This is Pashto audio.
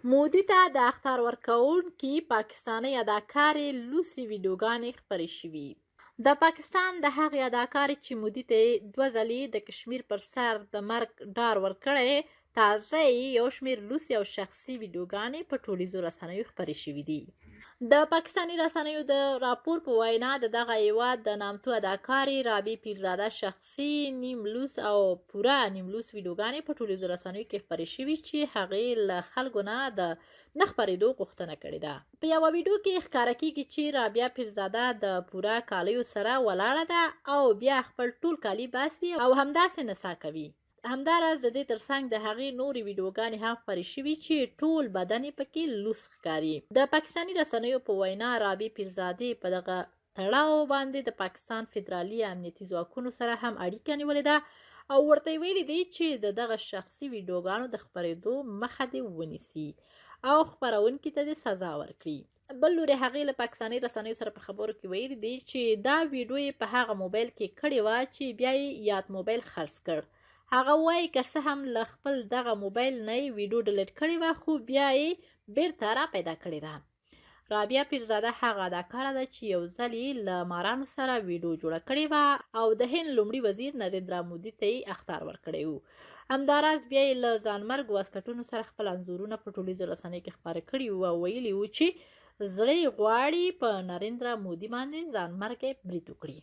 مودي ته د اخطار ورکوونکي پاکستاني اداکارې لوسي ویډیوګانې خپرې شوې. د پاکستان د هغې اداکارې چې مودي ته یې 2 ځلې د کشمیر پر سر د مرګ ډار ورکړی، تازه یې یو شمېر لوسي او شخصي ویډیوګانې په ټولیزو رسنیو خپرې شوې دي. د پاکستاني رسنیو د راپور په وینا د دغه هیواد د نامتو اداکارې رابعې پیرزاده شخصي نیملوس او پوره نیملوس ویډیوګانې په ټولیزو رسنیو کې خپرې شوي چې هغې له خلکو نه د نه خپرېدو غوښتنه کړې ده. په یوه ویډیو کې ښکاره کېږي چې رابعه پیرزاده د پوره کالیو سره ولاړه ده او بیا خپل ټول کالي باسي او همداسې نڅا کوي. همداراز د دې ترڅنګ د هغې نورې ویډیوګانې هم خپرې شوي چې ټول بدن یې پکې لوس ښکاري. د پاکستاني رسنیو په وینا رابعې پیرزادې په دغه تړاو باندې د پاکستان فدرالي امنیتي ځواکونو سره هم اړیکه نیولې ده او ورته یې ویلي دي چې د دغه شخصي ویډیوګانو د خپرېدو مخه دې ونیسي او خپرونکي ته دې سزا ورکړي. بل لوري هغې له پاکستاني رسنیو سره په خبرو کې ویلي دي چې دا ویډیو یې په هغه موبایل کې کړې وه چې بیا یې یاد موبایل خرڅ کړ. هغه وایي که څه هم له خپل دغه موبایل نه یې ویډیو ډیلیټ کړې وه خو بیا یې بیرته را پیدا کړې ده. رابعه پیرزاده هغه اداکاره ده چې یو ځل یې له مارانو سره ویډیو جوړه کړې وه او د هند لومړي وزیر نریندرا مودي ته یې اخطار ورکړی و. همداراز بیا یې له ځانمرګ واسکټونو سره خپل انځورونه په ټولیزو رسنیو کې خپاره کړي وو او ویلي وو چې زړه یې غواړي په نریندرا مودي باندې ځانمرګی برید وکړي.